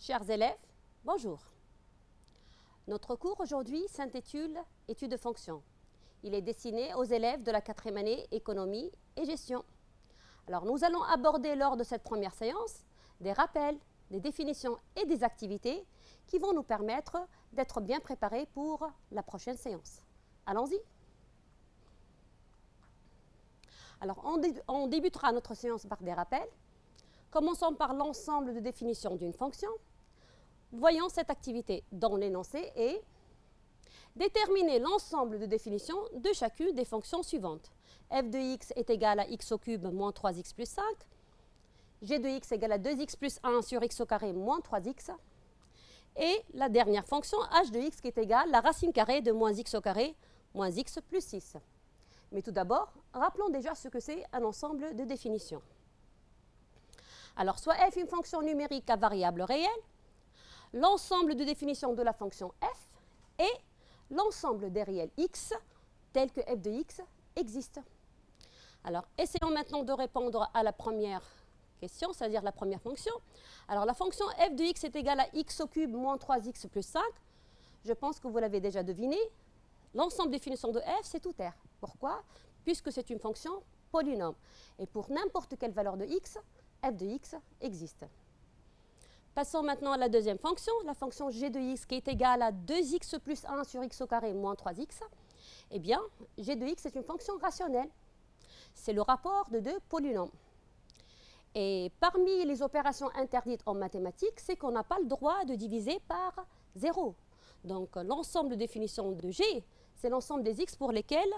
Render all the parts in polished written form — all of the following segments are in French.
Chers élèves, bonjour. Notre cours aujourd'hui s'intitule « Études de fonctions ». Il est destiné aux élèves de la 4e année économie et gestion. Alors nous allons aborder lors de cette première séance des rappels, des définitions et des activités qui vont nous permettre d'être bien préparés pour la prochaine séance. Allons-y. Alors on débutera notre séance par des rappels. Commençons par l'ensemble de définitions d'une fonction. Voyons cette activité dont l'énoncé est déterminer l'ensemble de définitions de chacune des fonctions suivantes. f de x est égal à x au cube moins 3x plus 5. g de x égale à 2x plus 1 sur x au carré moins 3x. Et la dernière fonction, h de x qui est égale à la racine carrée de moins x au carré moins x plus 6. Mais tout d'abord, rappelons déjà ce que c'est un ensemble de définitions. Alors, soit f est une fonction numérique à variable réelle, l'ensemble de définitions de la fonction f et l'ensemble des réels x tels que f de x existe. Alors, essayons maintenant de répondre à la première question, c'est-à-dire la première fonction. Alors, la fonction f de x est égale à x au cube moins 3x plus 5. Je pense que vous l'avez déjà deviné. L'ensemble des définitions de f, c'est tout R. Pourquoi? Puisque c'est une fonction polynôme. Et pour n'importe quelle valeur de x, f de x existe. Passons maintenant à la deuxième fonction, la fonction g de x qui est égale à 2x plus 1 sur x au carré moins 3x. Eh bien, g de x est une fonction rationnelle. C'est le rapport de deux polynômes. Et parmi les opérations interdites en mathématiques, c'est qu'on n'a pas le droit de diviser par 0. Donc, l'ensemble de définitions de g, c'est l'ensemble des x pour lesquels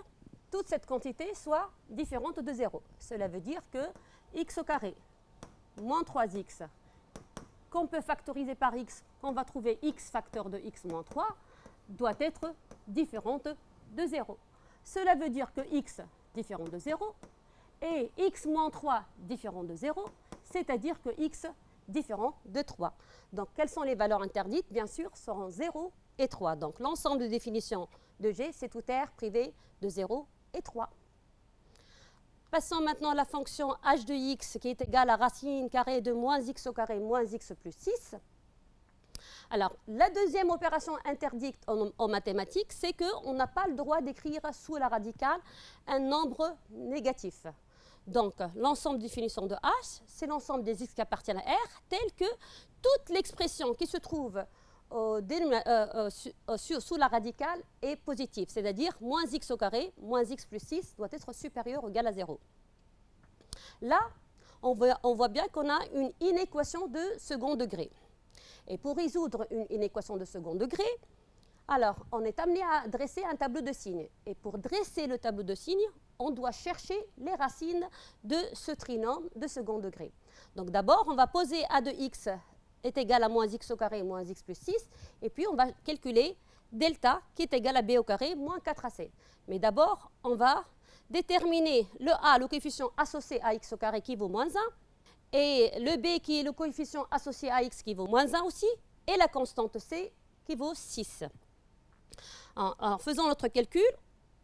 toute cette quantité soit différente de 0. Cela veut dire que x au carré moins 3x qu'on peut factoriser par x, qu'on va trouver x facteur de x moins 3, doit être différente de 0. Cela veut dire que x différent de 0 et x moins 3 différent de 0, c'est-à-dire que x différent de 3. Donc, quelles sont les valeurs interdites? Bien sûr, seront 0 et 3. Donc, l'ensemble de définitions de g, c'est tout R privé de 0 et 3. Passons maintenant à la fonction h de x qui est égale à racine carrée de moins x au carré moins x plus 6. Alors, la deuxième opération interdite en mathématiques, c'est qu'on n'a pas le droit d'écrire sous la radicale un nombre négatif. Donc, l'ensemble de définitions de h, c'est l'ensemble des x qui appartiennent à R, tel que toute l'expression qui se trouve sous la radicale est positive, c'est-à-dire moins x au carré, moins x plus 6 doit être supérieur ou égal à 0. Là, on voit bien qu'on a une inéquation de second degré. Et pour résoudre une inéquation de second degré, alors on est amené à dresser un tableau de signes. Et pour dresser le tableau de signes, on doit chercher les racines de ce trinôme de second degré. Donc d'abord, on va poser a de x est égal à moins x au carré moins x plus 6, et puis on va calculer delta qui est égal à b au carré moins 4ac. Mais d'abord, on va déterminer le a, le coefficient associé à x au carré qui vaut moins 1, et le b qui est le coefficient associé à x qui vaut moins 1 aussi, et la constante c qui vaut 6. En faisant notre calcul,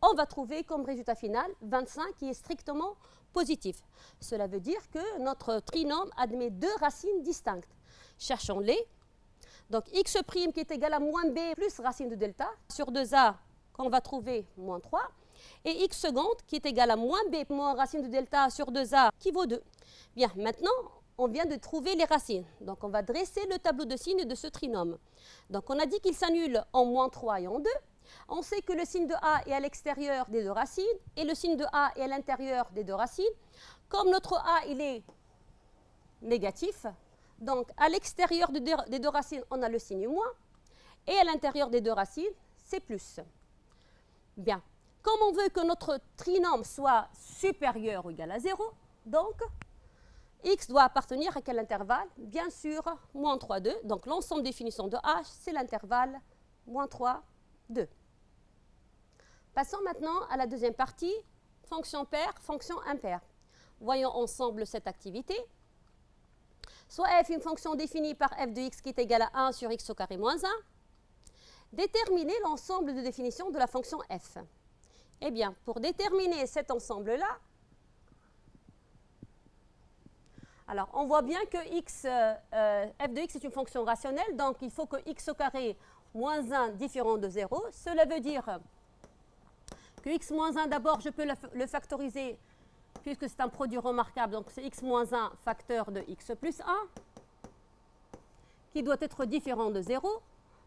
on va trouver comme résultat final 25 qui est strictement positif. Cela veut dire que notre trinôme admet deux racines distinctes. Cherchons-les. Donc, x' qui est égal à moins b plus racine de delta sur 2a qu'on va trouver moins 3. Et x seconde qui est égal à moins b moins racine de delta sur 2a qui vaut 2. Bien, maintenant, on vient de trouver les racines. Donc, on va dresser le tableau de signes de ce trinôme. Donc, on a dit qu'il s'annule en moins 3 et en 2. On sait que le signe de a est à l'extérieur des deux racines et le signe de a est à l'intérieur des deux racines. Comme notre a, il est négatif, donc à l'extérieur des deux racines, on a le signe moins, et à l'intérieur des deux racines, c'est plus. Bien, comme on veut que notre trinôme soit supérieur ou égal à 0, donc x doit appartenir à quel intervalle? Bien sûr, moins 3, 2. Donc l'ensemble des définitions de h, c'est l'intervalle moins 3, 2. Passons maintenant à la deuxième partie, fonction paire, fonction impaire. Voyons ensemble cette activité. Soit f est une fonction définie par f de x qui est égale à 1 sur x au carré moins 1. Déterminer l'ensemble de définition de la fonction f. Eh bien, pour déterminer cet ensemble-là, Alors, on voit bien que f de x est une fonction rationnelle, donc il faut que x au carré moins 1 différent de 0. Cela veut dire que x moins 1, d'abord, je peux le factoriser puisque c'est un produit remarquable. Donc, c'est x moins 1 facteur de x plus 1 qui doit être différent de 0.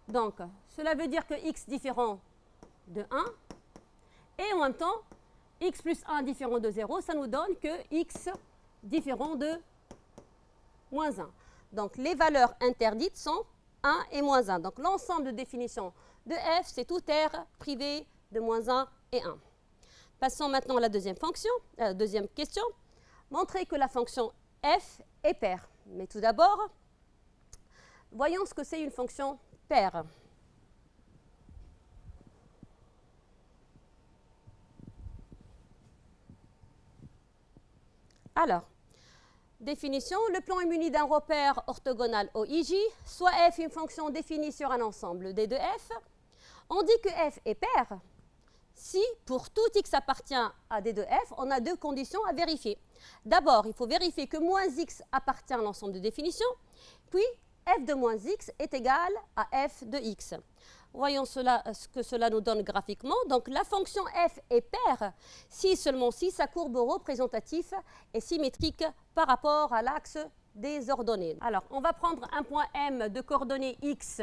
Donc, cela veut dire que x différent de 1 et en même temps, x plus 1 différent de 0, ça nous donne que x différent de moins 1. Donc, les valeurs interdites sont 1 et moins 1. Donc, l'ensemble de définition de f, c'est tout r privé de moins 1 et 1. Passons maintenant à la deuxième question. Montrer que la fonction f est paire. Mais tout d'abord, voyons ce que c'est une fonction paire. Alors, définition, le plan est muni d'un repère orthogonal OIJ, soit f une fonction définie sur un ensemble d de f. On dit que f est paire si, pour tout x appartient à d de f, on a deux conditions à vérifier. D'abord, il faut vérifier que moins x appartient à l'ensemble de définition, puis f de moins x est égal à f de x. Voyons ce que cela nous donne graphiquement. Donc, la fonction f est paire si seulement si sa courbe représentative est symétrique par rapport à l'axe des ordonnées. Alors, on va prendre un point M de coordonnées x,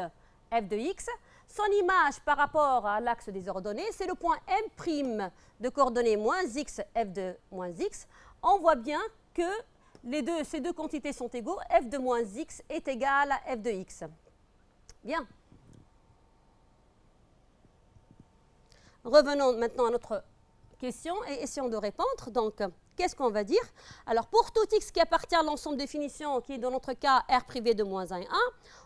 f de x. Son image par rapport à l'axe des ordonnées, c'est le point M' de coordonnées moins x, f de moins x. On voit bien que ces deux quantités sont égaux. F de moins x est égal à f de x. Bien. Revenons maintenant à notre question et essayons de répondre. Donc, qu'est-ce qu'on va dire? Alors, pour tout x qui appartient à l'ensemble de définition, qui est dans notre cas R privé de moins 1 et 1,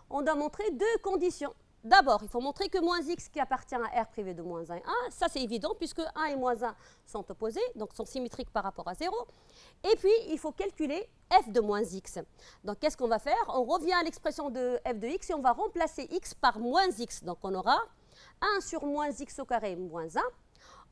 on doit montrer deux conditions. D'abord, il faut montrer que moins x qui appartient à R privé de moins 1 et 1, ça c'est évident puisque 1 et moins 1 sont opposés, donc sont symétriques par rapport à 0. Et puis, il faut calculer f de moins x. Donc, qu'est-ce qu'on va faire? On revient à l'expression de f de x et on va remplacer x par moins x. Donc, on aura 1 sur moins x au carré moins 1.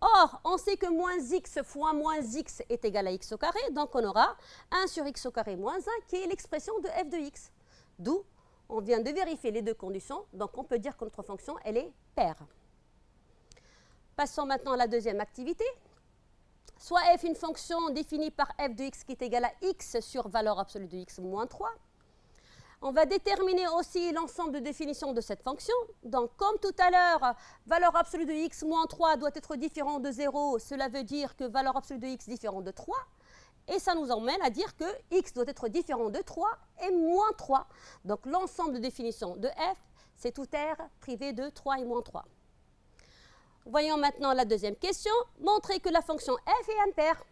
Or, on sait que moins x fois moins x est égal à x au carré, donc on aura 1 sur x au carré moins 1 qui est l'expression de f de x. D'où on vient de vérifier les deux conditions, donc on peut dire que notre fonction, elle est paire. Passons maintenant à la deuxième activité. Soit f une fonction définie par f de x qui est égale à x sur valeur absolue de x moins 3. On va déterminer aussi l'ensemble de définitions de cette fonction. Donc, comme tout à l'heure, valeur absolue de x moins 3 doit être différent de 0. Cela veut dire que valeur absolue de x différent de 3. Et ça nous emmène à dire que x doit être différent de 3 et moins 3. Donc, l'ensemble de définitions de f, c'est tout r privé de 3 et moins 3. Voyons maintenant la deuxième question. Montrer que la fonction f est impaire.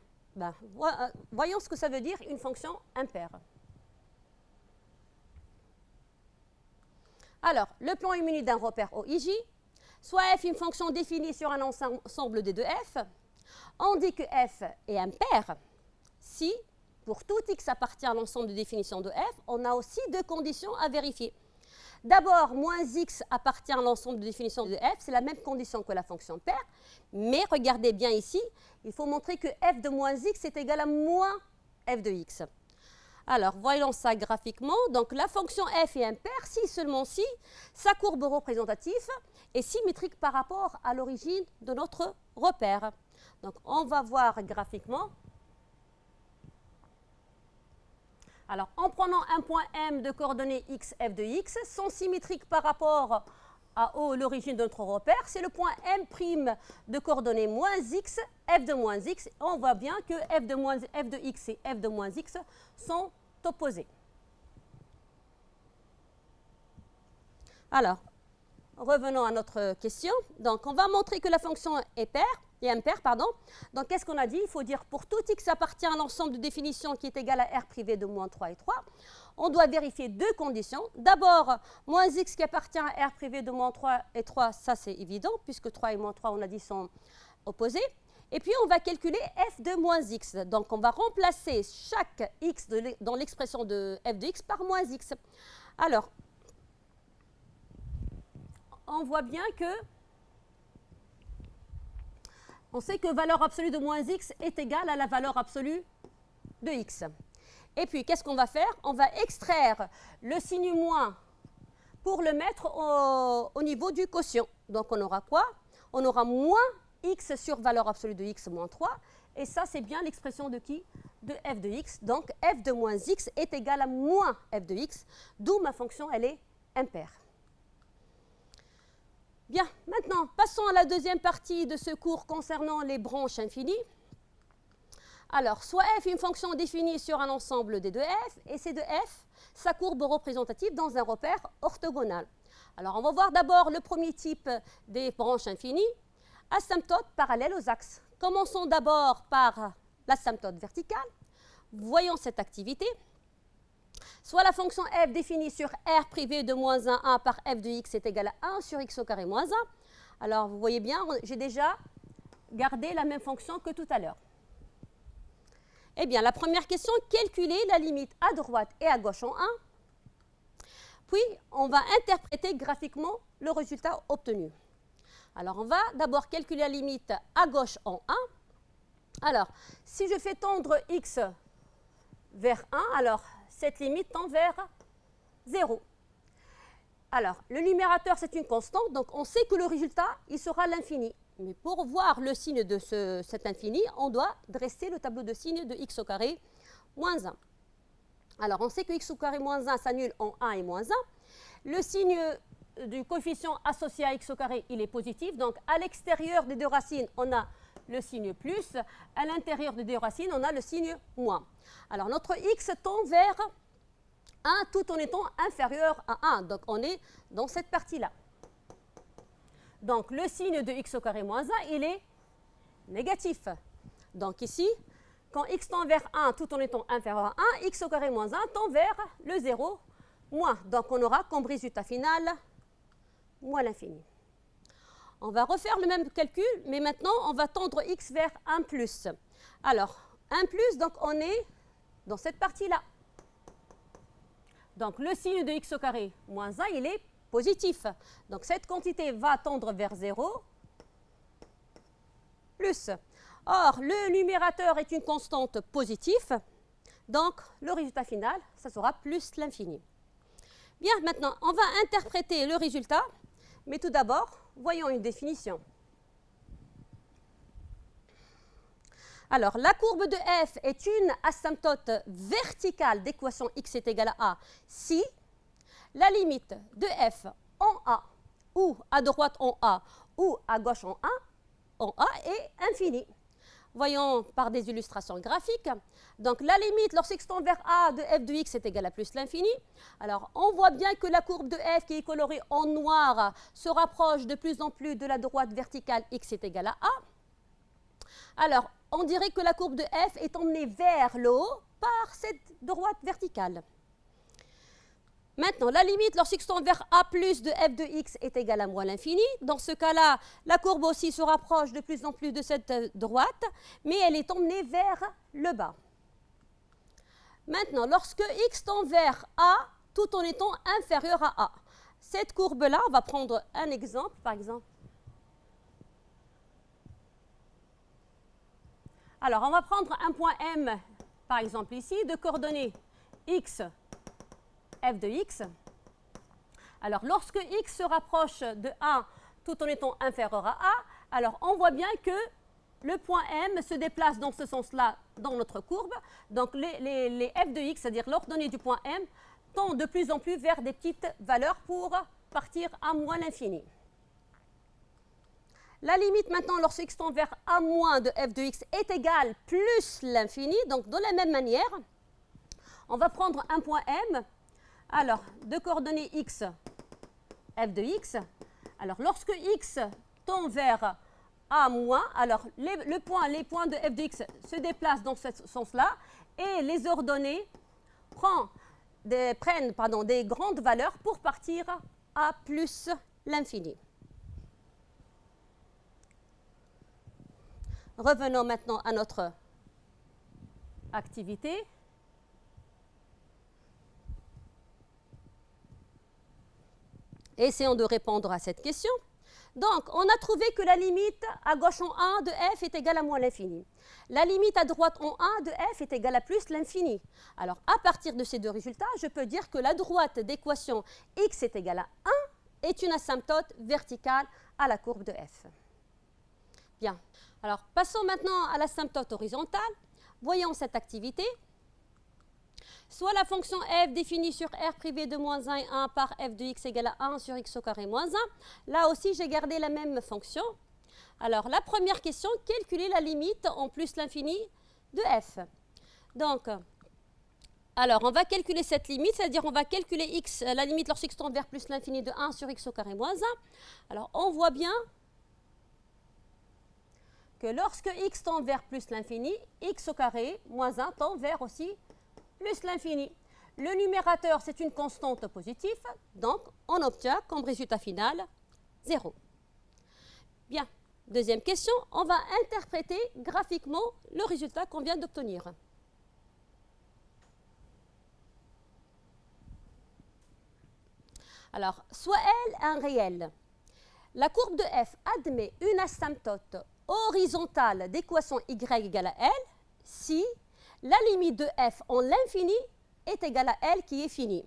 Voyons ce que ça veut dire une fonction impaire. Alors, le plan est muni d'un repère OIJ, soit f une fonction définie sur un ensemble d de f. On dit que f est impaire si, pour tout x appartient à l'ensemble de définition de f, on a aussi deux conditions à vérifier. D'abord, moins x appartient à l'ensemble de définition de f, c'est la même condition que la fonction paire, mais regardez bien ici, il faut montrer que f de moins x est égal à moins f de x. Alors, voyons ça graphiquement. Donc, la fonction f est impaire si seulement si sa courbe représentative est symétrique par rapport à l'origine de notre repère. Donc, on va voir graphiquement. Alors, en prenant un point M de coordonnées x, f de x, sont symétriques par rapport à l'origine de notre repère. C'est le point M' de coordonnées moins x, f de moins x. On voit bien que f de x et f de moins x sont opposés. Alors, revenons à notre question. Donc, on va montrer que la fonction est impaire. Donc, qu'est-ce qu'on a dit? Il faut dire pour tout x appartient à l'ensemble de définition qui est égal à R privé de moins 3 et 3. On doit vérifier deux conditions. D'abord, moins x qui appartient à R privé de moins 3 et 3, ça c'est évident, puisque 3 et moins 3, on a dit, sont opposés. Et puis, on va calculer f de moins x. Donc, on va remplacer chaque x dans l'expression de f de x par moins x. Alors, on voit bien que on sait que valeur absolue de moins x est égale à la valeur absolue de x. Et puis, qu'est-ce qu'on va faire? On va extraire le signe moins pour le mettre au niveau du quotient. Donc, on aura quoi? On aura moins x sur valeur absolue de x moins 3. Et ça, c'est bien l'expression de qui? De f de x. Donc, f de moins x est égal à moins f de x, d'où ma fonction, elle est impaire. Bien, maintenant, passons à la deuxième partie de ce cours concernant les branches infinies. Alors, soit f est une fonction définie sur un ensemble des deux f, et c'est de f sa courbe représentative dans un repère orthogonal. Alors, on va voir d'abord le premier type des branches infinies, asymptotes parallèles aux axes. Commençons d'abord par l'asymptote verticale. Voyons cette activité. Soit la fonction f définie sur R privé de moins 1 par f de x est égale à 1 sur x au carré moins 1. Alors, vous voyez bien, j'ai déjà gardé la même fonction que tout à l'heure. Eh bien, la première question, calculer la limite à droite et à gauche en 1. Puis, on va interpréter graphiquement le résultat obtenu. Alors, on va d'abord calculer la limite à gauche en 1. Alors, si je fais tendre x vers 1, alors cette limite tend vers 0. Alors, le numérateur, c'est une constante, donc on sait que le résultat, il sera l'infini. Mais pour voir le signe de cet infini, on doit dresser le tableau de signes de x au carré moins 1. Alors, on sait que x au carré moins 1 s'annule en 1 et moins 1. Le signe du coefficient associé à x au carré, il est positif. Donc, à l'extérieur des deux racines, on a le signe plus. À l'intérieur des deux racines, on a le signe moins. Alors, notre x tend vers 1 tout en étant inférieur à 1. Donc, on est dans cette partie-là. Donc, le signe de x au carré moins 1, il est négatif. Donc, ici, quand x tend vers 1 tout en étant inférieur à 1, x au carré moins 1 tend vers le 0 moins. Donc, on aura comme résultat final moins l'infini. On va refaire le même calcul, mais maintenant, on va tendre x vers 1 plus. Alors, 1 plus, donc on est dans cette partie-là. Donc, le signe de x au carré moins 1, il est positif. Donc, cette quantité va tendre vers 0 plus. Or, le numérateur est une constante positive. Donc, le résultat final, ça sera plus l'infini. Bien, maintenant, on va interpréter le résultat. Mais tout d'abord, voyons une définition. Alors, la courbe de f est une asymptote verticale d'équation x est égal à a si la limite de f en a, ou à droite en a, ou à gauche en a est infinie. Voyons par des illustrations graphiques. Donc, la limite lorsqu'x tend vers a de f de x est égal à plus l'infini. Alors, on voit bien que la courbe de f qui est colorée en noir se rapproche de plus en plus de la droite verticale x est égal à a. Alors, on dirait que la courbe de f est emmenée vers le haut par cette droite verticale. Maintenant, la limite lorsqu'x tend vers a plus de f de x est égale à moins l'infini. Dans ce cas-là, la courbe aussi se rapproche de plus en plus de cette droite, mais elle est emmenée vers le bas. Maintenant, lorsque x tend vers a, tout en étant inférieur à a. Cette courbe-là, on va prendre un exemple, par exemple. Alors, on va prendre un point M, par exemple ici, de coordonnées x, f de x. Alors, lorsque x se rapproche de 1 tout en étant inférieur à a, alors on voit bien que le point M se déplace dans ce sens-là dans notre courbe. Donc, les f de x, c'est-à-dire l'ordonnée du point M, tendent de plus en plus vers des petites valeurs pour partir à moins l'infini. La limite maintenant, lorsque x tend vers a moins de f de x est égale plus l'infini. Donc, de la même manière, on va prendre un point M. Alors, de coordonnées x, f de x. Alors, lorsque x tend vers a moins, alors les points de f de x se déplacent dans ce sens-là et les ordonnées prennent des grandes valeurs pour partir à plus l'infini. Revenons maintenant à notre activité. Essayons de répondre à cette question. Donc, on a trouvé que la limite à gauche en 1 de f est égale à moins l'infini. La limite à droite en 1 de f est égale à plus l'infini. Alors, à partir de ces deux résultats, je peux dire que la droite d'équation x est égale à 1 est une asymptote verticale à la courbe de f. Bien. Alors, passons maintenant à l'asymptote horizontale. Voyons cette activité. Soit la fonction f définie sur r privé de moins 1 et 1 par f de x égale à 1 sur x au carré moins 1. Là aussi, j'ai gardé la même fonction. Alors, la première question, calculer la limite en plus l'infini de f. Donc, alors, on va calculer cette limite, c'est-à-dire on va calculer x, la limite lorsque x tend vers plus l'infini de 1 sur x au carré moins 1. Alors, on voit bien que lorsque x tend vers plus l'infini, x au carré moins 1 tend vers aussi plus l'infini. Le numérateur, c'est une constante positive, donc on obtient comme résultat final 0. Bien, deuxième question, on va interpréter graphiquement le résultat qu'on vient d'obtenir. Alors, soit L un réel. La courbe de f admet une asymptote horizontale d'équation y égale à L si la limite de f en l'infini est égale à L qui est finie.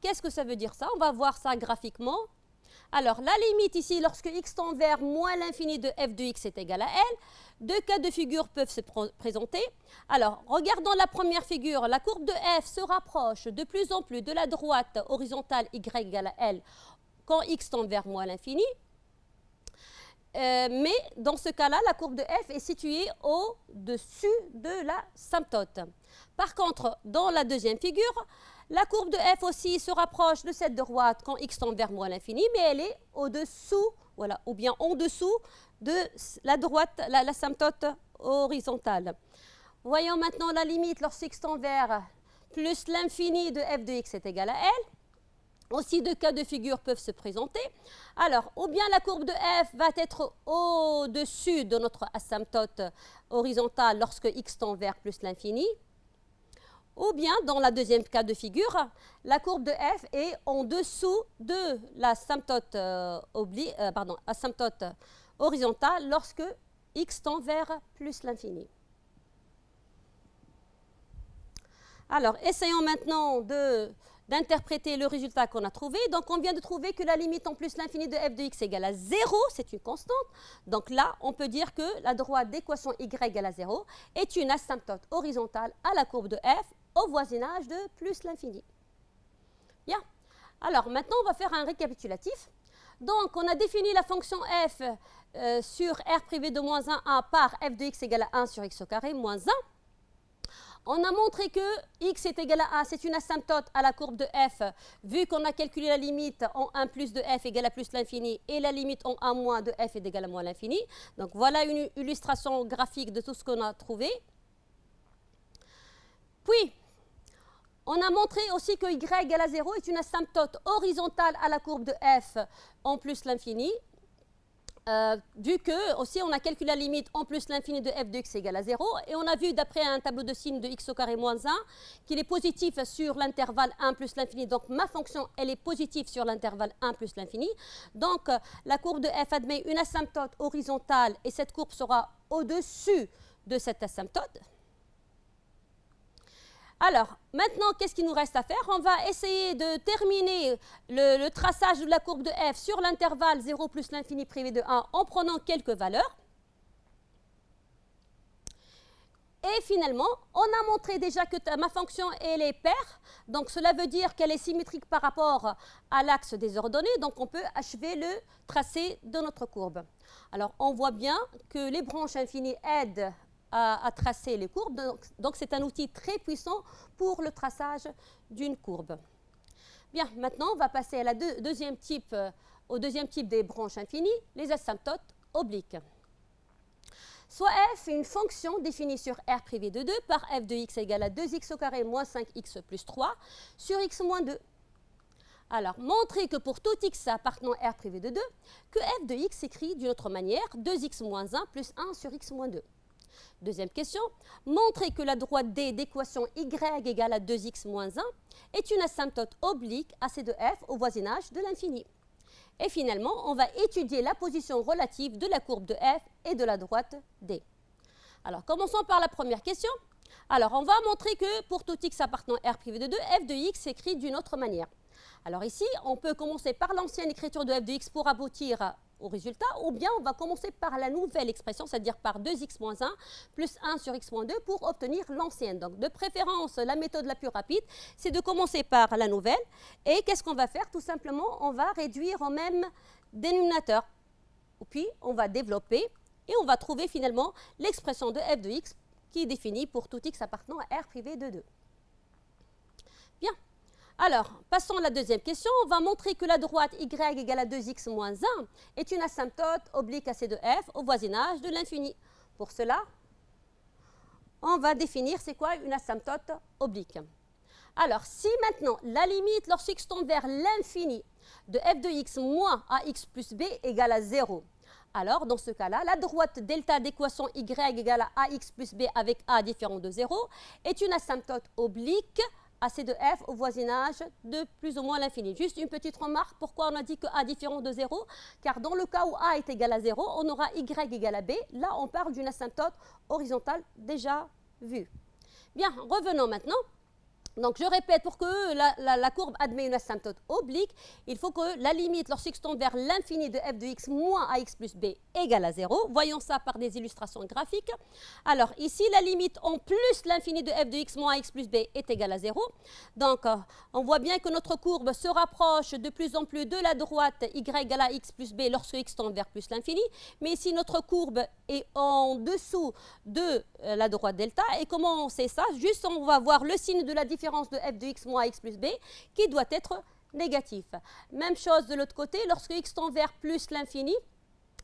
Qu'est-ce que ça veut dire ça? On va voir ça graphiquement. Alors, la limite ici, lorsque x tend vers moins l'infini de f de x est égal à L, deux cas de figure peuvent se présenter. Alors, regardons la première figure. La courbe de f se rapproche de plus en plus de la droite horizontale y égale à L quand x tend vers moins l'infini. Mais dans ce cas-là, la courbe de f est située au-dessus de la symptote. Par contre, dans la deuxième figure, la courbe de f aussi se rapproche de cette droite quand x tend vers moins l'infini, mais elle est au-dessous, voilà, ou bien en dessous de la droite, la symptote horizontale. Voyons maintenant la limite lorsque x tend vers plus l'infini de f de x est égal à L. Aussi, deux cas de figure peuvent se présenter. Alors, ou bien la courbe de f va être au-dessus de notre asymptote horizontale lorsque x tend vers plus l'infini, ou bien, dans la deuxième cas de figure, la courbe de f est en dessous de l'asymptote asymptote horizontale lorsque x tend vers plus l'infini. Alors, essayons maintenant d'interpréter le résultat qu'on a trouvé. Donc, on vient de trouver que la limite en plus l'infini de f de x égale à 0, c'est une constante. Donc là, on peut dire que la droite d'équation y égale à 0 est une asymptote horizontale à la courbe de f au voisinage de plus l'infini. Bien. Alors, maintenant, on va faire un récapitulatif. Donc, on a défini la fonction f sur r privé de moins 1 par f de x égale à 1 sur x au carré moins 1. On a montré que x est égal à 1, c'est une asymptote à la courbe de f, vu qu'on a calculé la limite en 1 plus de f égale à plus l'infini et la limite en 1 moins de f est égale à moins l'infini. Donc voilà une illustration graphique de tout ce qu'on a trouvé. Puis, on a montré aussi que y égale à 0 est une asymptote horizontale à la courbe de f en plus l'infini. Vu que aussi on a calculé la limite en plus l'infini de f de x égale à 0 et on a vu d'après un tableau de signes de x au carré moins 1 qu'il est positif sur l'intervalle 1 plus l'infini. Donc ma fonction elle est positive sur l'intervalle 1 plus l'infini. Donc la courbe de f admet une asymptote horizontale et cette courbe sera au-dessus de cette asymptote. Alors, maintenant, qu'est-ce qu'il nous reste à faire? On va essayer de terminer le traçage de la courbe de f sur l'intervalle 0 plus l'infini privé de 1 en prenant quelques valeurs. Et finalement, on a montré déjà que ma fonction elle est paire. Donc, cela veut dire qu'elle est symétrique par rapport à l'axe des ordonnées. Donc, on peut achever le tracé de notre courbe. Alors, on voit bien que les branches infinies aident à tracer les courbes. Donc, c'est un outil très puissant pour le traçage d'une courbe. Bien, maintenant, on va passer à au deuxième type des branches infinies, les asymptotes obliques. Soit f est une fonction définie sur r privé de 2 par f de x égale à 2x au carré moins 5x plus 3 sur x moins 2. Alors, montrez que pour tout x appartenant à r privé de 2, que f de x s'écrit d'une autre manière, 2x moins 1 plus 1 sur x moins 2. Deuxième question, montrez que la droite D d'équation y égale à 2x moins 1 est une asymptote oblique à C de f au voisinage de l'infini. Et finalement, on va étudier la position relative de la courbe de f et de la droite D. Alors, commençons par la première question. Alors, on va montrer que pour tout x appartenant à R privé de 2, f de x s'écrit d'une autre manière. Alors ici, on peut commencer par l'ancienne écriture de f de x pour aboutir au résultat, ou bien on va commencer par la nouvelle expression, c'est-à-dire par 2x moins 1 plus 1 sur x moins 2 pour obtenir l'ancienne. Donc de préférence, la méthode la plus rapide, c'est de commencer par la nouvelle. Et qu'est-ce qu'on va faire? Tout simplement, on va réduire au même dénominateur. Puis on va développer et on va trouver finalement l'expression de f de x qui est définie pour tout x appartenant à R privé de 2. Bien. Alors, passons à la deuxième question. On va montrer que la droite y égale à 2x moins 1 est une asymptote oblique à C de f au voisinage de l'infini. Pour cela, on va définir c'est quoi une asymptote oblique. Alors, si maintenant la limite lorsqu'x tend vers l'infini de f de x moins ax plus b égale à 0, alors dans ce cas-là, la droite delta d'équation y égale à ax plus b avec a différent de 0 est une asymptote oblique à C de f au voisinage de plus ou moins l'infini. Juste une petite remarque, pourquoi on a dit que a différent de 0? Car dans le cas où a est égal à 0, on aura y égale à b. Là, on parle d'une asymptote horizontale déjà vue. Bien, revenons maintenant. Donc, je répète, pour que la courbe admet une asymptote oblique, il faut que la limite, lorsqu'x tend vers l'infini de f de x moins ax plus b égale à 0. Voyons ça par des illustrations graphiques. Alors, ici, la limite en plus l'infini de f de x moins ax plus b est égale à 0. Donc, on voit bien que notre courbe se rapproche de plus en plus de la droite y égale à x plus b lorsque x tend vers plus l'infini. Mais ici, notre courbe est en dessous de la droite delta. Et comment on sait ça? Juste, on va voir le signe de la différence de f de x moins x plus b qui doit être négatif. Même chose de l'autre côté, lorsque x tend vers plus l'infini,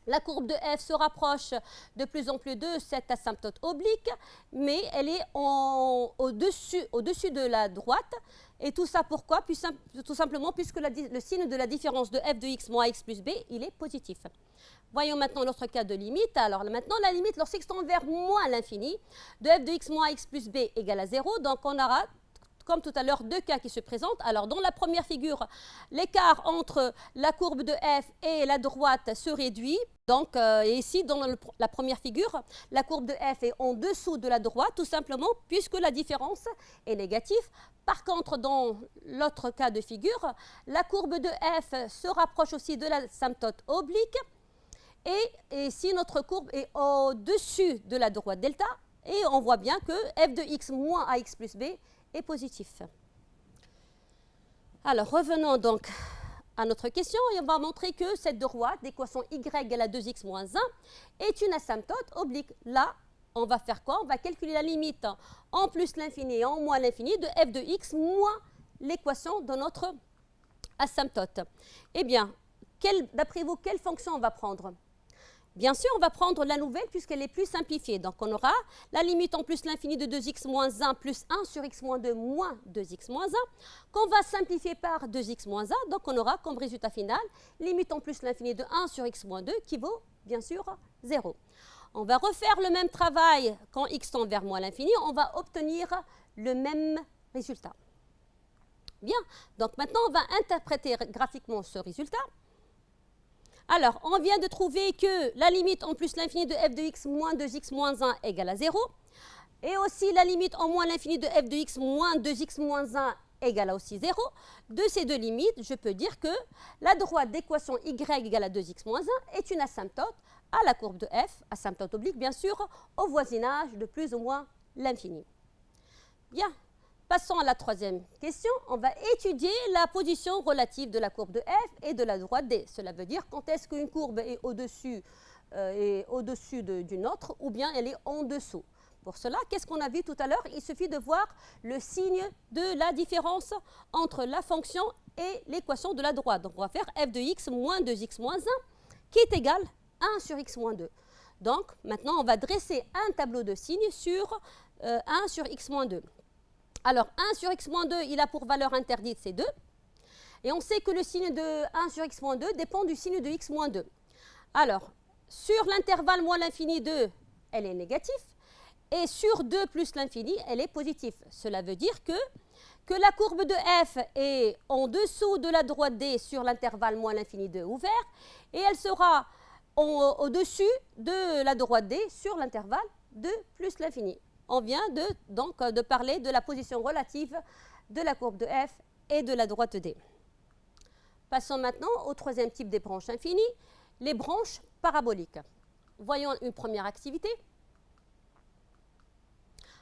la courbe de f se rapproche de plus en plus de cette asymptote oblique, mais elle est au-dessus de la droite. Et tout ça pourquoi? Tout simplement puisque le signe de la différence de f de x moins x plus b, il est positif. Voyons maintenant l'autre cas de limite. Alors maintenant, la limite lorsqu'x tend vers moins l'infini de f de x moins x plus b égale à 0, donc on aura comme tout à l'heure, deux cas qui se présentent. Alors, dans la première figure, l'écart entre la courbe de f et la droite se réduit. Donc, ici, dans la première figure, la courbe de f est en dessous de la droite, tout simplement, puisque la différence est négative. Par contre, dans l'autre cas de figure, la courbe de f se rapproche aussi de l'asymptote oblique. Et ici, notre courbe est au-dessus de la droite delta. Et on voit bien que f de x moins ax plus b est positif. Alors, revenons donc à notre question et on va montrer que cette droite d'équation y égale à 2x moins 1 est une asymptote oblique. Là, on va faire quoi? On va calculer la limite en plus l'infini et en moins l'infini de f de x moins l'équation de notre asymptote. Eh bien, d'après vous, quelle fonction on va prendre? Bien sûr, on va prendre la nouvelle puisqu'elle est plus simplifiée. Donc, on aura la limite en plus l'infini de 2x moins 1 plus 1 sur x moins 2 moins 2x moins 1 qu'on va simplifier par 2x moins 1. Donc, on aura comme résultat final limite en plus l'infini de 1 sur x moins 2 qui vaut bien sûr 0. On va refaire le même travail quand x tend vers moins l'infini. On va obtenir le même résultat. Bien, donc maintenant, on va interpréter graphiquement ce résultat. Alors, on vient de trouver que la limite en plus l'infini de f de x moins 2x moins 1 égale à 0. Et aussi la limite en moins l'infini de f de x moins 2x moins 1 égale à aussi 0. De ces deux limites, je peux dire que la droite d'équation y égale à 2x moins 1 est une asymptote à la courbe de f, asymptote oblique bien sûr, au voisinage de plus ou moins l'infini. Bien. Passons à la troisième question. On va étudier la position relative de la courbe de f et de la droite D. Cela veut dire quand est-ce qu'une courbe est au-dessus d'une autre ou bien elle est en dessous. Pour cela, qu'est-ce qu'on a vu tout à l'heure? Il suffit de voir le signe de la différence entre la fonction et l'équation de la droite. Donc, on va faire f de x moins 2x moins 1 qui est égal à 1 sur x moins 2. Donc, maintenant, on va dresser un tableau de signes sur 1 sur x moins 2. Alors, 1 sur x moins 2, il a pour valeur interdite, c'est 2. Et on sait que le signe de 1 sur x moins 2 dépend du signe de x moins 2. Alors, sur l'intervalle moins l'infini 2, elle est négative. Et sur 2 plus l'infini, elle est positive. Cela veut dire que que la courbe de f est en dessous de la droite D sur l'intervalle moins l'infini de ouvert, et elle sera au-dessus de la droite D sur l'intervalle de plus l'infini. On vient donc de parler de la position relative de la courbe de f et de la droite D. Passons maintenant au troisième type des branches infinies, les branches paraboliques. Voyons une première activité.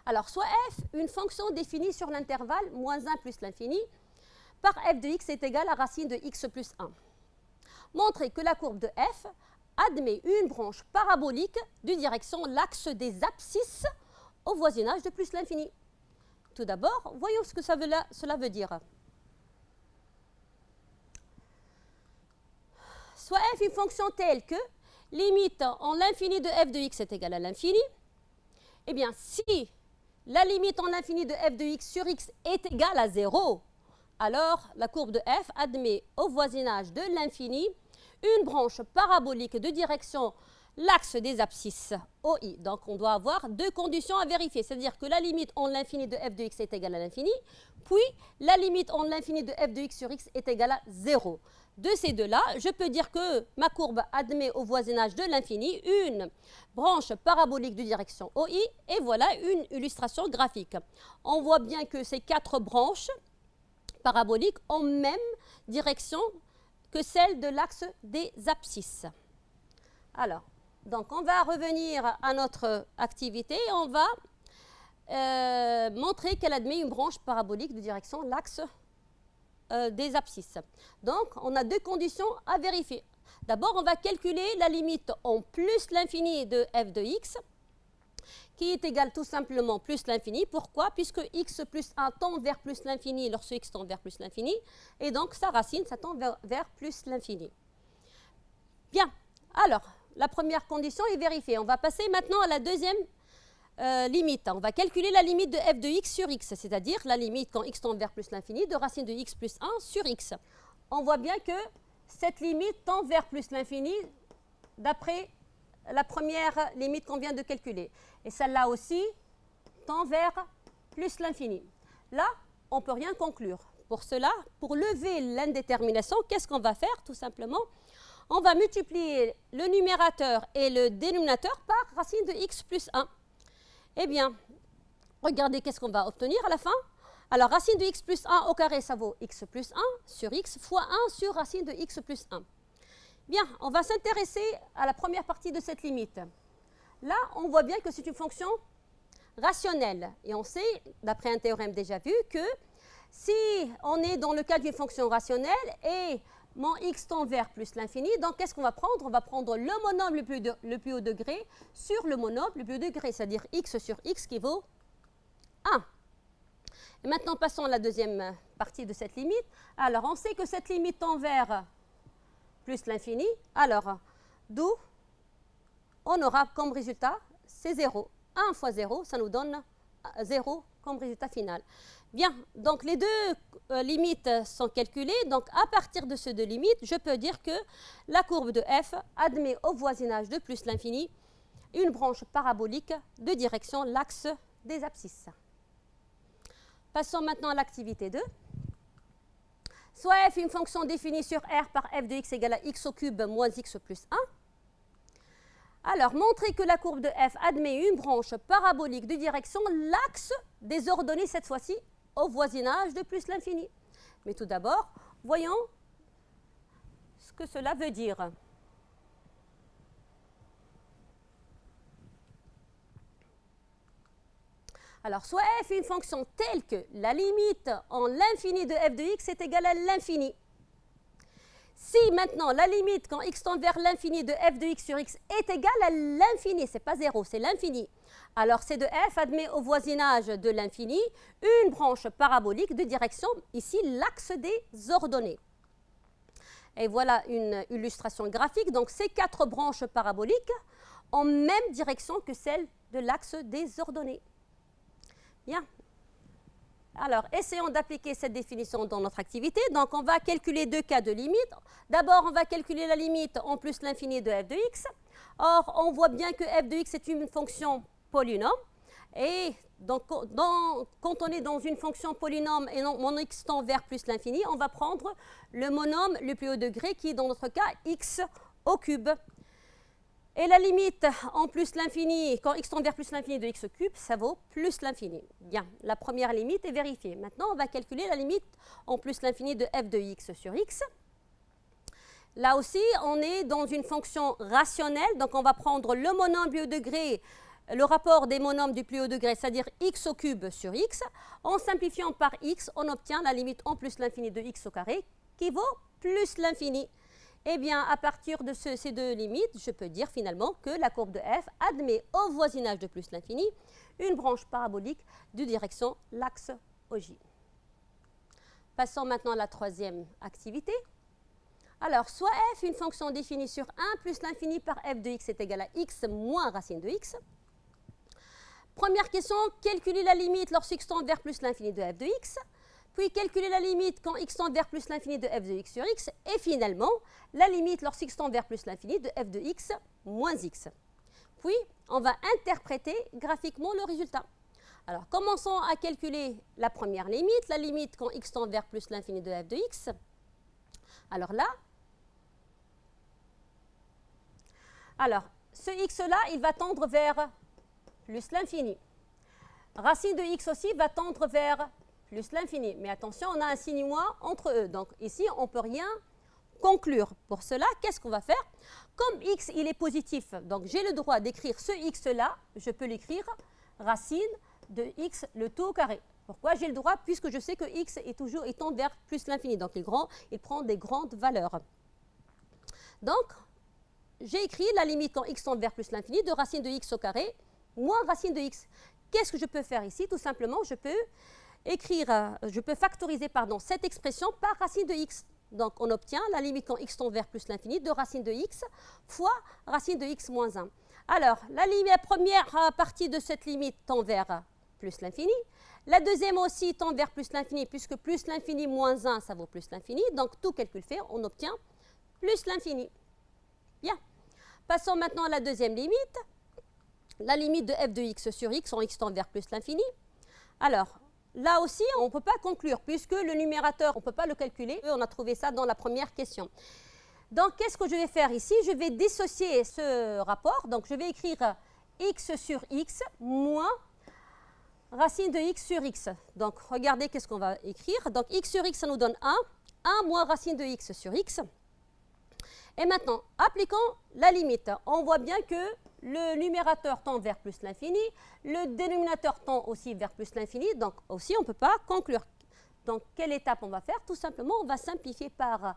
Alors, soit f, une fonction définie sur l'intervalle moins 1 plus l'infini, par f de x est égale à racine de x plus 1. Montrez que la courbe de f admet une branche parabolique de direction l'axe des abscisses au voisinage de plus l'infini. Tout d'abord, voyons ce que cela veut dire. Soit f une fonction telle que limite en l'infini de f de x est égale à l'infini, eh bien, si la limite en l'infini de f de x sur x est égale à 0, alors la courbe de f admet au voisinage de l'infini une branche parabolique de direction l'axe des abscisses OI. Donc, on doit avoir deux conditions à vérifier, c'est-à-dire que la limite en l'infini de f de x est égale à l'infini, puis la limite en l'infini de f de x sur x est égale à 0. De ces deux-là, je peux dire que ma courbe admet au voisinage de l'infini une branche parabolique de direction OI, et voilà une illustration graphique. On voit bien que ces quatre branches paraboliques ont même direction que celle de l'axe des abscisses. Alors, donc on va revenir à notre activité et on va montrer qu'elle admet une branche parabolique de direction l'axe des abscisses. Donc, on a deux conditions à vérifier. D'abord, on va calculer la limite en plus l'infini de f de x, qui est égale tout simplement plus l'infini. Pourquoi? Puisque x plus 1 tend vers plus l'infini lorsque x tend vers plus l'infini, et donc sa racine, ça tend vers plus l'infini. Bien, alors, la première condition est vérifiée. On va passer maintenant à la deuxième limite. On va calculer la limite de f de x sur x, c'est-à-dire la limite quand x tend vers plus l'infini de racine de x plus 1 sur x. On voit bien que cette limite tend vers plus l'infini d'après la première limite qu'on vient de calculer. Et celle-là aussi tend vers plus l'infini. Là, on ne peut rien conclure. Pour cela, pour lever l'indétermination, qu'est-ce qu'on va faire? Tout simplement, on va multiplier le numérateur et le dénominateur par racine de x plus 1. Eh bien, regardez qu'est-ce qu'on va obtenir à la fin. Alors, racine de x plus 1 au carré, ça vaut x plus 1 sur x fois 1 sur racine de x plus 1. Bien, on va s'intéresser à la première partie de cette limite. Là, on voit bien que c'est une fonction rationnelle. Et on sait, d'après un théorème déjà vu, que si on est dans le cas d'une fonction rationnelle et mon x tend vers plus l'infini, donc qu'est-ce qu'on va prendre? On va prendre le monome le plus haut degré sur le monome le plus haut degré, c'est-à-dire x sur x qui vaut 1. Et maintenant, passons à la deuxième partie de cette limite. Alors, on sait que cette limite tend vers plus l'infini. Alors, d'où on aura comme résultat, c'est 0. 1 fois 0, ça nous donne 0 comme résultat final. Bien, donc les deux limites sont calculées. Donc, à partir de ces deux limites, je peux dire que la courbe de f admet au voisinage de plus l'infini une branche parabolique de direction l'axe des abscisses. Passons maintenant à l'activité 2. Soit f une fonction définie sur R par f de x égale à x au cube moins x plus 1. Alors, montrez que la courbe de f admet une branche parabolique de direction l'axe des ordonnées, cette fois-ci, au voisinage de plus l'infini. Mais tout d'abord, voyons ce que cela veut dire. Alors, soit f est une fonction telle que la limite en l'infini de f de x est égale à l'infini. Si maintenant la limite quand x tend vers l'infini de f de x sur x est égale à l'infini, ce n'est pas 0, c'est l'infini, alors c de f admet au voisinage de l'infini une branche parabolique de direction, ici l'axe des ordonnées. Et voilà une illustration graphique. Donc ces quatre branches paraboliques ont même direction que celle de l'axe des ordonnées. Bien. Alors, essayons d'appliquer cette définition dans notre activité. Donc, on va calculer deux cas de limite. D'abord, on va calculer la limite en plus l'infini de f de x. Or, on voit bien que f de x est une fonction polynôme. Et Donc, quand on est dans une fonction polynôme et non mon x tend vers plus l'infini, on va prendre le monôme le plus haut degré qui est dans notre cas x au cube. Et la limite en plus l'infini, quand x tend vers plus l'infini de x au cube, ça vaut plus l'infini. Bien, la première limite est vérifiée. Maintenant, on va calculer la limite en plus l'infini de f de x sur x. Là aussi, on est dans une fonction rationnelle, donc on va prendre le monôme du haut degré, le rapport des monômes du plus haut degré, c'est-à-dire x au cube sur x. En simplifiant par x, on obtient la limite en plus l'infini de x au carré qui vaut plus l'infini. Eh bien, à partir de ces deux limites, je peux dire finalement que la courbe de f admet au voisinage de plus l'infini une branche parabolique de direction l'axe OJ. Passons maintenant à la troisième activité. Alors, soit f, une fonction définie sur 1 plus l'infini par f de x est égal à x moins racine de x. Première question, calculer la limite lorsque x tend vers plus l'infini de f de x. Puis calculer la limite quand x tend vers plus l'infini de f de x sur x. Et finalement, la limite lorsque x tend vers plus l'infini de f de x moins x. Puis, on va interpréter graphiquement le résultat. Alors, commençons à calculer la première limite, la limite quand x tend vers plus l'infini de f de x. Alors là, ce x-là, il va tendre vers plus l'infini. Racine de x aussi va tendre vers plus l'infini. Mais attention, on a un signe moins entre eux. Donc ici, on ne peut rien conclure. Pour cela, qu'est-ce qu'on va faire? Comme x, il est positif, donc j'ai le droit d'écrire ce x-là, je peux l'écrire racine de x le tout au carré. Pourquoi j'ai le droit? Puisque je sais que x il tend vers plus l'infini. Donc il prend des grandes valeurs. Donc, j'ai écrit la limite quand x tend vers plus l'infini de racine de x au carré moins racine de x. Qu'est-ce que je peux faire ici? Tout simplement, je peux factoriser cette expression par racine de x. Donc, on obtient la limite quand x tend vers plus l'infini de racine de x fois racine de x moins 1. Alors, la première partie de cette limite tend vers plus l'infini. La deuxième aussi tend vers plus l'infini, puisque plus l'infini moins 1, ça vaut plus l'infini. Donc, tout calcul fait, on obtient plus l'infini. Bien. Passons maintenant à la deuxième limite. La limite de f de x sur x en x tend vers plus l'infini. Alors, là aussi, on ne peut pas conclure, puisque le numérateur, on ne peut pas le calculer. On a trouvé ça dans la première question. Donc, qu'est-ce que je vais faire ici? Je vais dissocier ce rapport. Donc, je vais écrire x sur x moins racine de x sur x. Donc, regardez qu'est-ce qu'on va écrire. Donc, x sur x, ça nous donne 1. 1 moins racine de x sur x. Et maintenant, appliquons la limite. On voit bien que le numérateur tend vers plus l'infini, le dénominateur tend aussi vers plus l'infini, donc aussi on ne peut pas conclure. Donc, quelle étape on va faire? Tout simplement, on va simplifier par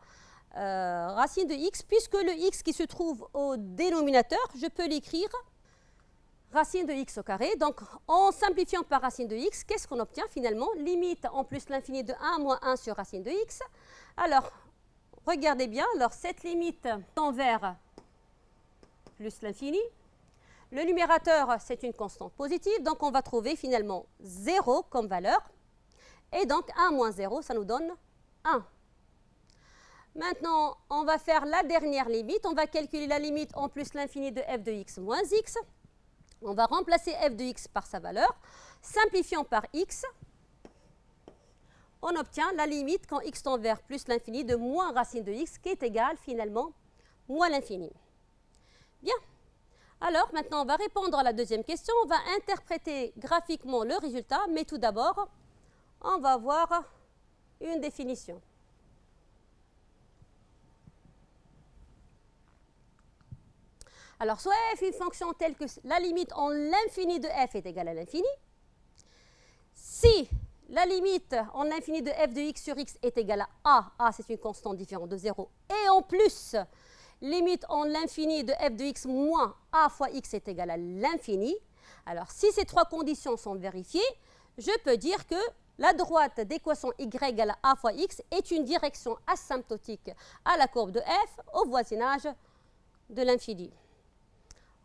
racine de x, puisque le x qui se trouve au dénominateur, je peux l'écrire racine de x au carré. Donc, en simplifiant par racine de x, qu'est-ce qu'on obtient finalement? Limite en plus l'infini de 1 moins 1 sur racine de x. Alors, regardez bien, alors cette limite tend vers plus l'infini. Le numérateur, c'est une constante positive, donc on va trouver finalement 0 comme valeur. Et donc 1 moins 0, ça nous donne 1. Maintenant, on va faire la dernière limite. On va calculer la limite en plus l'infini de f de x moins x. On va remplacer f de x par sa valeur. Simplifiant par x, on obtient la limite quand x tend vers plus l'infini de moins racine de x, qui est égale finalement moins l'infini. Bien. Alors, maintenant, on va répondre à la deuxième question. On va interpréter graphiquement le résultat, mais tout d'abord, on va voir une définition. Alors, soit f est une fonction telle que la limite en l'infini de f est égale à l'infini. Si la limite en l'infini de f de x sur x est égale à a c'est une constante différente de 0, et en plus, limite en l'infini de f de x moins a fois x est égal à l'infini. Alors, si ces trois conditions sont vérifiées, je peux dire que la droite d'équation y égale à a fois x est une direction asymptotique à la courbe de f au voisinage de l'infini.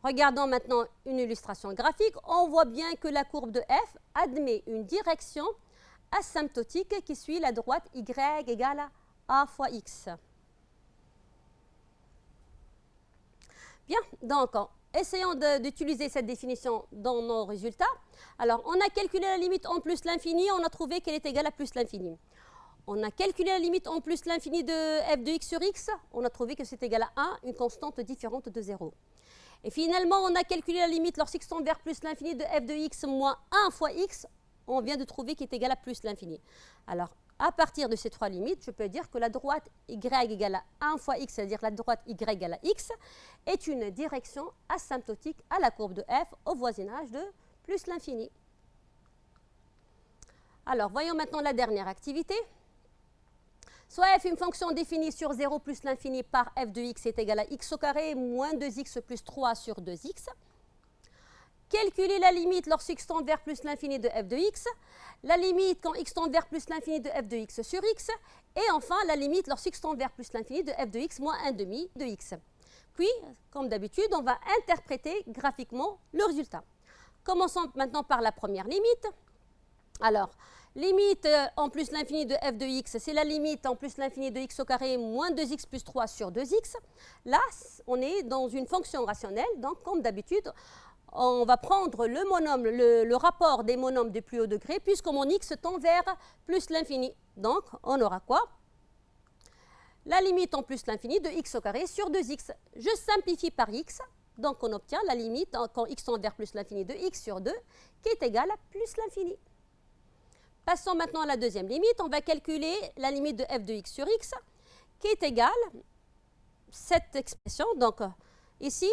Regardons maintenant une illustration graphique. On voit bien que la courbe de f admet une direction asymptotique qui suit la droite y égale à a fois x. Bien, donc essayons d'utiliser cette définition dans nos résultats. Alors, on a calculé la limite en plus l'infini, on a trouvé qu'elle est égale à plus l'infini. On a calculé la limite en plus l'infini de f de x sur x, on a trouvé que c'est égal à 1, une constante différente de 0. Et finalement, on a calculé la limite lorsqu'x tend vers plus l'infini de f de x moins 1 fois x, on vient de trouver qu'il est égal à plus l'infini. Alors, à partir de ces trois limites, je peux dire que la droite y égale à 1 fois x, c'est-à-dire la droite y égale à x, est une direction asymptotique à la courbe de f au voisinage de plus l'infini. Alors, voyons maintenant la dernière activité. Soit f, une fonction définie sur 0 plus l'infini par f de x est égal à x au carré moins 2x plus 3 sur 2x. Calculer la limite lorsqu'x tend vers plus l'infini de f de x, la limite quand x tend vers plus l'infini de f de x sur x, et enfin la limite lorsqu'x tend vers plus l'infini de f de x moins 1 demi de x. Puis, comme d'habitude, on va interpréter graphiquement le résultat. Commençons maintenant par la première limite. Alors, limite en plus l'infini de f de x, c'est la limite en plus l'infini de x au carré moins 2x plus 3 sur 2x. Là, on est dans une fonction rationnelle, donc comme d'habitude, on va prendre le rapport des monomes du plus haut degré, puisque mon x tend vers plus l'infini. Donc, on aura quoi? La limite en plus l'infini de x au carré sur 2x. Je simplifie par x, donc on obtient la limite quand x tend vers plus l'infini de x sur 2, qui est égale à plus l'infini. Passons maintenant à la deuxième limite. On va calculer la limite de f de x sur x, qui est égale à cette expression. Donc, ici,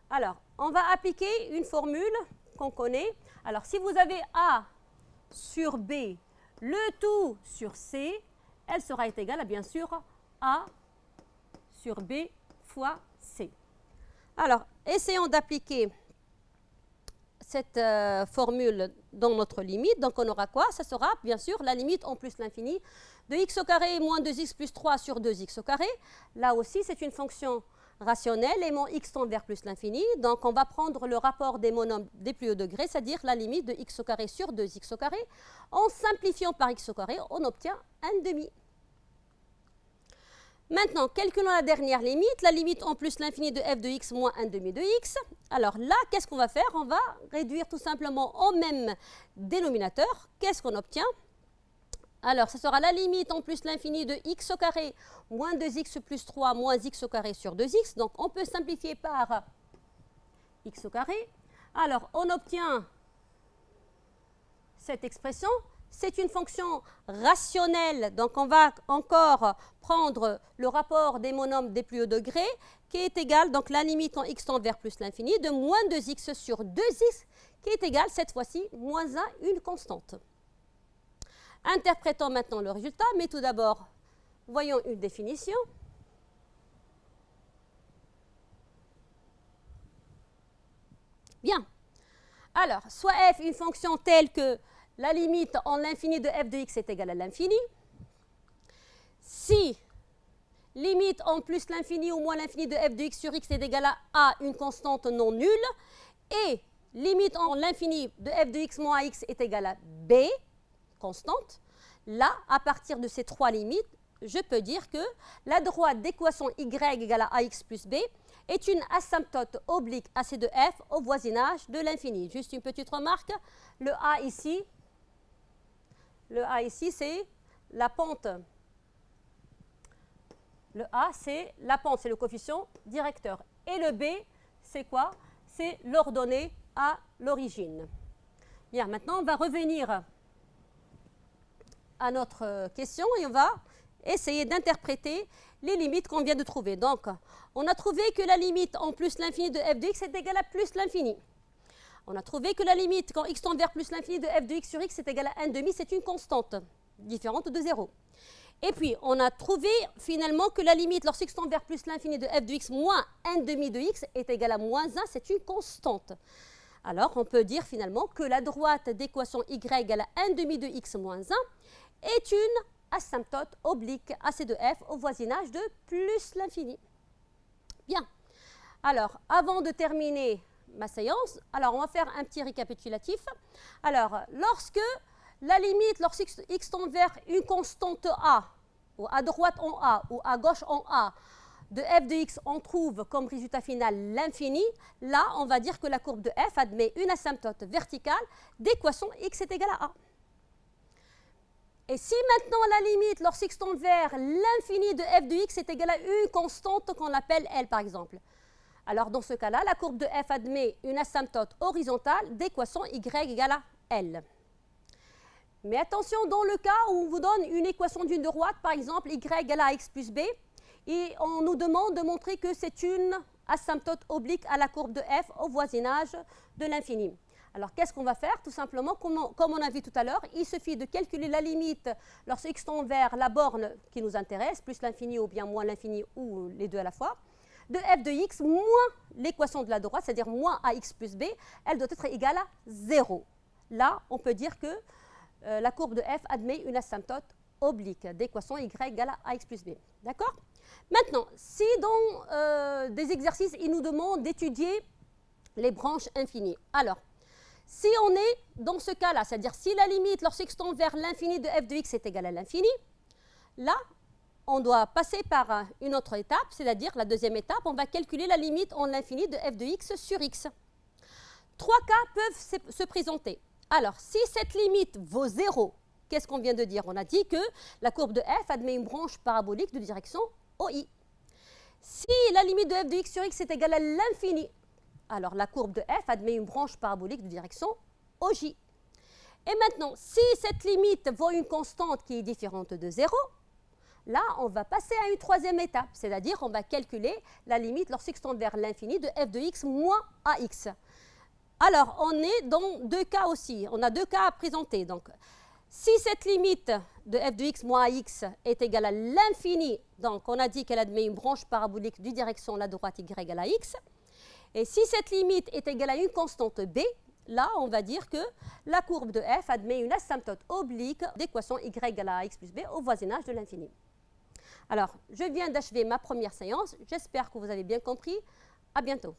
alors, on va appliquer une formule qu'on connaît. Alors, si vous avez A sur B, le tout sur C, elle sera égale à, bien sûr, A sur B fois C. Alors, essayons d'appliquer cette formule dans notre limite. Donc, on aura quoi? Ça sera, bien sûr, la limite en plus l'infini de x au carré moins 2x plus 3 sur 2x au carré. Là aussi, c'est une fonction rationnelle et mon x tend vers plus l'infini. Donc, on va prendre le rapport des monomes des plus hauts degrés, c'est-à-dire la limite de x au carré sur 2x au carré. En simplifiant par x au carré, on obtient 1 demi. Maintenant, calculons la dernière limite, la limite en plus l'infini de f de x moins 1 demi de x. Alors là, qu'est-ce qu'on va faire? On va réduire tout simplement au même dénominateur. Qu'est-ce qu'on obtient? Alors, ce sera la limite en plus l'infini de x au carré moins 2x plus 3 moins x au carré sur 2x. Donc, on peut simplifier par x au carré. Alors, on obtient cette expression. C'est une fonction rationnelle, donc on va encore prendre le rapport des monomes des plus hauts degrés, qui est égal, donc la limite quand x tend vers plus l'infini, de moins 2x sur 2x, qui est égal, cette fois-ci, moins 1, une constante. Interprétons maintenant le résultat, mais tout d'abord, voyons une définition. Bien. Alors, soit f, une fonction telle que la limite en l'infini de f de x est égale à l'infini. Si limite en plus l'infini ou moins l'infini de f de x sur x est égal à a, une constante non nulle, et limite en l'infini de f de x moins x est égal à b, constante, là, à partir de ces trois limites, je peux dire que la droite d'équation y égale à ax plus b est une asymptote oblique AC de f au voisinage de l'infini. Juste une petite remarque, le a ici, c'est la pente. Le A, c'est la pente, c'est le coefficient directeur. Et le B, c'est quoi? C'est l'ordonnée à l'origine. Bien, maintenant, on va revenir à notre question et on va essayer d'interpréter les limites qu'on vient de trouver. Donc, on a trouvé que la limite en plus l'infini de f de x est égale à plus l'infini. On a trouvé que la limite quand x tend vers plus l'infini de f de x sur x est égale à 1 demi, c'est une constante différente de 0. Et puis, on a trouvé finalement que la limite lorsque x tend vers plus l'infini de f de x moins 1 demi de x est égale à moins 1, c'est une constante. Alors, on peut dire finalement que la droite d'équation y égale à 1 demi de x moins 1 est une asymptote oblique AC de f au voisinage de plus l'infini. Bien. Alors, avant de terminer ma séance, alors on va faire un petit récapitulatif. Alors, lorsque la limite, lorsque x tend vers une constante a, ou à droite en a, ou à gauche en a, de f de x, on trouve comme résultat final l'infini, là, on va dire que la courbe de f admet une asymptote verticale d'équation x est égal à a. Et si maintenant la limite, lorsqu'x tend vers l'infini de f de x est égal à une constante qu'on appelle L par exemple, alors dans ce cas-là, la courbe de f admet une asymptote horizontale d'équation y égale à L. Mais attention, dans le cas où on vous donne une équation d'une droite, par exemple y égale à x plus b, et on nous demande de montrer que c'est une asymptote oblique à la courbe de f au voisinage de l'infini. Alors, qu'est-ce qu'on va faire? Tout simplement, comme on a vu tout à l'heure, il suffit de calculer la limite lorsque x tend vers la borne qui nous intéresse, plus l'infini ou bien moins l'infini ou les deux à la fois, de f de x moins l'équation de la droite, c'est-à-dire moins ax plus b, elle doit être égale à 0. Là, on peut dire que la courbe de f admet une asymptote oblique d'équation y égale à ax plus b. D'accord? Maintenant, si dans des exercices, il nous demande d'étudier les branches infinies. Alors, si on est dans ce cas-là, c'est-à-dire si la limite lorsqu'x tend vers l'infini de f de x est égale à l'infini, là, on doit passer par une autre étape, c'est-à-dire la deuxième étape, on va calculer la limite en l'infini de f de x sur x. Trois cas peuvent se présenter. Alors, si cette limite vaut 0, qu'est-ce qu'on vient de dire? On a dit que la courbe de f admet une branche parabolique de direction OI. Si la limite de f de x sur x est égale à l'infini, alors la courbe de f admet une branche parabolique de direction OJ. Et maintenant, si cette limite vaut une constante qui est différente de 0, là, on va passer à une troisième étape, c'est-à-dire on va calculer la limite lorsqu'x tend vers l'infini de f de x moins ax. Alors, on est dans deux cas aussi. On a deux cas à présenter. Donc, si cette limite de f de x moins ax est égale à l'infini, donc on a dit qu'elle admet une branche parabolique de direction la droite y égale à x. Et si cette limite est égale à une constante b, là, on va dire que la courbe de f admet une asymptote oblique d'équation y égale à x plus b au voisinage de l'infini. Alors, je viens d'achever ma première séance. J'espère que vous avez bien compris. À bientôt.